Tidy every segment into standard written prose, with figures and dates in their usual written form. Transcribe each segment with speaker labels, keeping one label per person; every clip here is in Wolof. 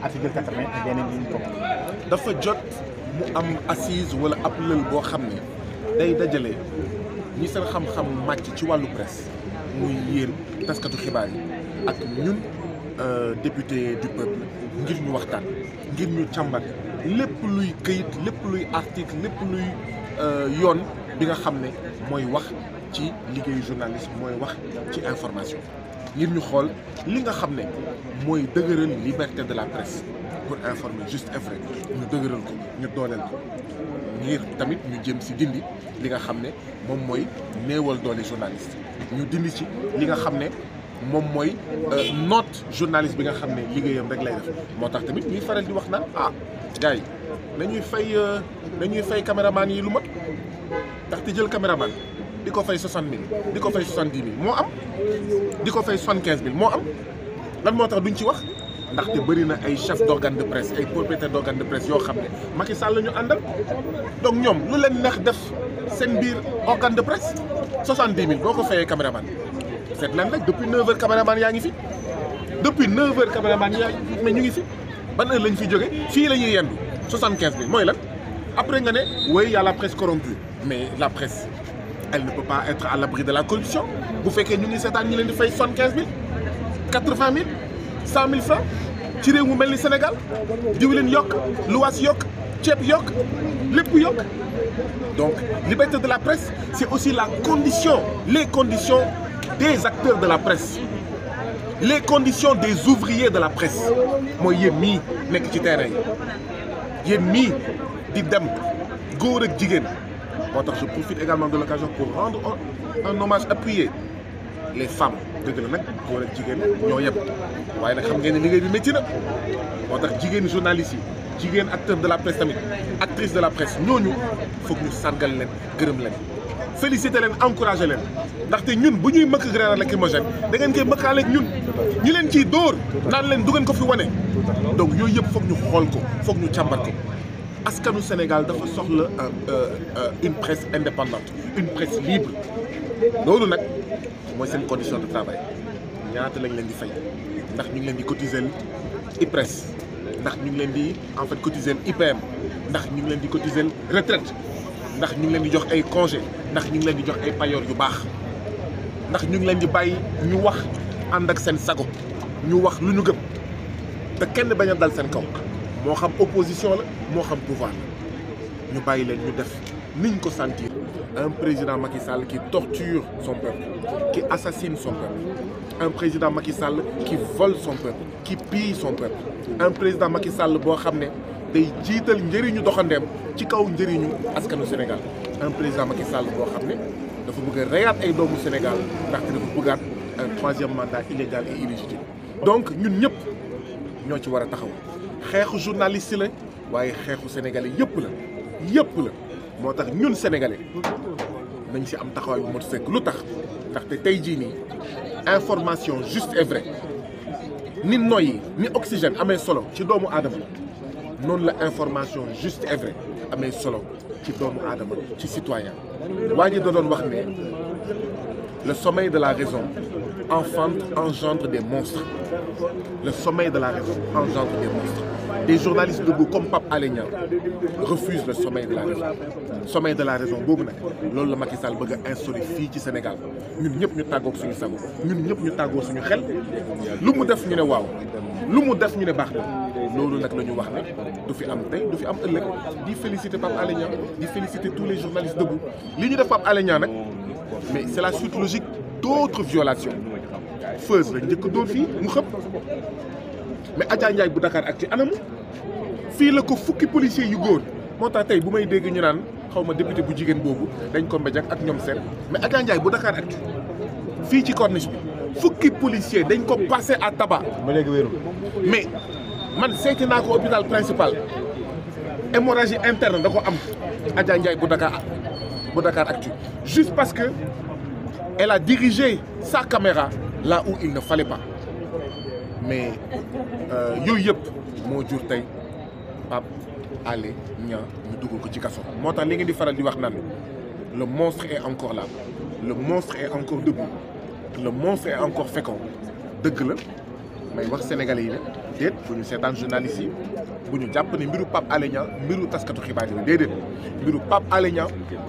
Speaker 1: article 80 ak yeneen yi ñu topp.
Speaker 2: dafa jot mu am assise wala ab lël boo xam ne day dajale ñi seen xam-xam màcc ci wàllu presse muy yéen taskatu xibaar yi ak ñun député du peuple ngir ñu waxtaan ngir ñu càmbar lépp luy këyit lépp luy article lépp luy yoon bi nga xam ne mooy wax ci liggéeyu journaliste mooy wax ci information ngir ñu xool li nga xam ne mooy dëgëral liberté de la presse pour informer juste et vrai ñu dëgëral ko ñu dooleel ko ngir tamit ñu jëm si dindi li nga xam ne moom mooy néewal doole journaliste ñu dindi ci li nga xam ne moom mooy note journaliste bi nga xam ne liggéeyam rek lay def moo tax tamit ñuy faral di wax naan gars yi nañuy fay caméraman yi lu mat ndaxte jël caméraman di ko fay 60 000 di ko fay 70 000 moo am di ko fay 75 000 moo am lan moo tax duñ ci wax ndaxte bëri na ay chef d'organe de presse ay propriétaire d'organe de presse yoo xam ne Macky Sall la ñu àndal donc ñoom lu leen neex def seen biir organe de presse 70 000 boo ko fayee caméraman seet leen rek depuis 9 heures caméraman yaa ngi fi depuis 9 heures caméraman yaa mais ñu ngi fi ban heure lañ fi jóge fii la ñuy yendu 75 000 mooy lan après nga ne oui y a la presse corrompue mais la presse elle ne peut pas être à l'abri de la corruption bu fekkee ñu ngi seetaan ñu leen di fay 75 000 80 000 100 000 francs ci réew mu mel ni Sénégal diwlin yokk luwaas yokk ceeb yokk lépp yokk donc liberté de la presse c'est aussi la condition les conditions des acteurs de la presse les conditions des ouvriers de la presse mooy yéen mii nekk ci terrain yi yéen mii di dem góor ak jigéen moo tax je profite également de l'occasion pour rendre un hommage appuyé les femmes dëgg la nag góor ak jigéen ñoo yem waaye nag xam ngeen ne liggéey bi métti na moo tax jigéen journalistes yi jigéen acteur de la presse tamit actrice de la presse ñooñu foog ñu sargal leen gërëm leen féliciter leen encourager leen ndaxte ñun bu ñuy mëkk grenade lacrymogène da ngeen koy mëkkaaleeg ñun ñu leen ciy dóor naan leen du ngeen ko fi wane donc yooyu yëpp foog ñu xool ko foog ñu càmbar ko askanu Sénégal dafa soxla une presse indépendante une presse libre loolu nag mooy seen condition de travail ñaata lañ leen di fay ndax ñu ngi leen di cotiser IPRES ndax ñu ngi leen di en fait cotiser IPM ndax ñu ngi leen di cotiser retraite ndax ñu ngi leen di jox ay congé ndax ñu ngi leen di jox ay payoor yu baax ndax ñu ngi leen di bàyyi ñu wax ànd ak seen sago ñu wax lu ñu gëm te kenn bañ a dal seen kaw moo xam opposition la moo xam pouvoir la ñu bàyyi leen ñu def niñ ko sentir. Un président Macky Sall qui torture son peuple, qui assassine son peuple, un président Macky Sall qui vole son peuple, qui pille son peuple, un président Macky Sall boo xam ne day jiital njëriñu doxandeem ci kaw njëriñu askanu Sénégal, un président Macky Sall boo xam ne dafa bëgg a reyaat ay doomu Sénégal ndaxte dafa bëggaat un troisième mandat illégal et illégitime. Donc ñun ñëpp ñoo ci war a taxaw xeexu journaliste la waaye xeexu sénégalais yëpp la moo tax ñun sénégalais nañ ci am taxawaay bu mot sëkk lu tax ndaxte tey jii nii information juste et vrai ni noyyi ni oxygène amee solo ci doomu aadama noonu la information juste et vrai amee solo ci doomu aadama ci citoyen waa ji da doon wax ne le sommeil de la raison engendre des monstres le sommeil de la raison engendre des monstres. Des journalistes debout comme Pape Alé Niang refusent le sommeil de la raison sommeil de la raison boobu nag loolu la Macky Sall bëgg a instaurer fii ci Sénégal ñun ñëpp ñu tàggoog suñu sago ñun ñëpp ñu tàggoog suñu xel lu mu def ñu ne waaw lu mu def ñu ne baax na loolu nag la ñu wax ne du fi am tey du fi am ëllëg di féliciter Pape Alé Niang di féliciter tous les journalistes debout li ñu def Pape Alé Niang nag mais c'est la suite logique d'autres violations Feuz la njëkk doon fii mu xëpp mais Adja Ndiaye bu Dakar ak ci anamu fii la ko fukki policiers yu góor moo tax tey bu may dégg ñu naan xaw ma député bu jigéen boobu dañ ko mbéj ak ñoom seen mais Adja Ndiaye bu Dakar ak fii ci corniche bi fukki policiers dañ ko passé à tabac.
Speaker 1: ba léegi wéerul
Speaker 2: mais man seeti naa ko hôpital principal hémorragie interne da ko am Adja Ndiaye bu Dakar Actu juste parce que elle a dirigé sa caméra là où il ne fallait pas mais yooyu yëpp moo jur tey Pape Alé Niang ñu dugal ko ci kaso moo tax li ngeen di faral di wax naan le monstre est encore là le monstre est encore debout le monstre est encore fécond dëgg la may wax sénégalais yi ne déet bu ñu seetaan journaliste yi bu ñu jàpp ne mbiru Pape Alé Niang mbiru taskatu xibaar yi déedéet mbiru Pape Alé Niang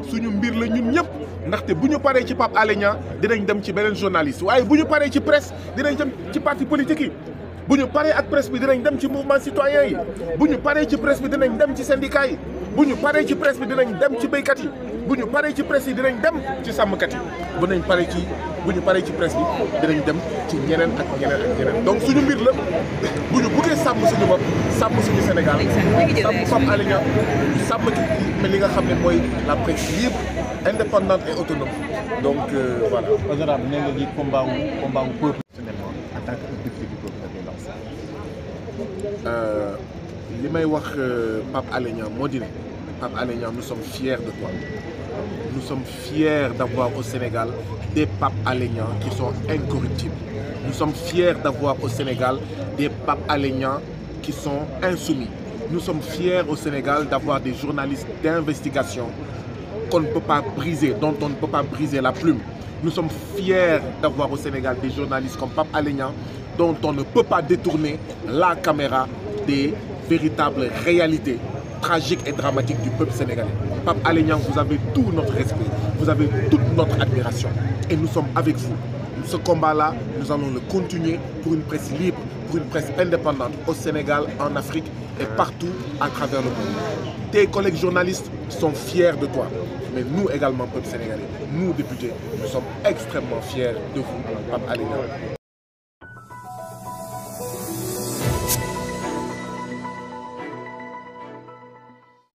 Speaker 2: suñu mbir la ñun ñëpp ndaxte bu ñu paree ci Pape Alé Niang dinañ dem ci beneen journaliste waaye bu ñu paree ci presse dinañ dem ci parti politique yi bu ñu paree ak presse bi dinañ dem ci mouvement citoyen yi bu ñu paree ci presse bi dinañ dem ci syndicat yi bu ñu paree ci presse bi dinañ dem ci béykat yi bu ñu paree ci presse yi dinañ dem ci sàmmkat yi bu ñu paree ci presse bi dinañ dem ci ñeneen ak ñeneen donc suñu mbir la bu ñu buggee sàmm suñu bopp sàmm suñu Sénégal sàmm Pape Alé Niang sàmm ci li nga xam ne mooy la presse libre indépendante et autonome donc voilà.
Speaker 1: honorable nee nga ji combat wu peuple personnellement en tant que député du peuple nga koy lancé.
Speaker 2: li may wax Pape Alé Niang moo di ne Pape Alé Niang nous sommes fiers de toi. Nous sommes fiers d'avoir au Sénégal des Pape Alé Niang qui sont incorruptibles. Nous sommes fiers d'avoir au Sénégal des Pape Alé Niang qui sont insoumis. Nous sommes fiers au Sénégal d'avoir des journalistes d'investigation qu'on ne peut pas briser, dont on ne peut pas briser la plume. Nous sommes fiers d'avoir au Sénégal des journalistes comme Pape Alé Niang dont on ne peut pas détourner la caméra des véritables réalités tragiques et dramatiques du peuple sénégalais. Pape Alé Niang, vous avez tout notre respect, vous avez toute notre admiration et nous sommes avec vous. Ce combat-là, nous allons le continuer pour une presse libre, pour une presse indépendante au Sénégal, en Afrique et partout à travers le monde. Tes collègues journalistes sont fiers de toi, mais nous également, peuple sénégalais, nous députés, nous sommes extrêmement fiers de vous, Pape Alé Niang.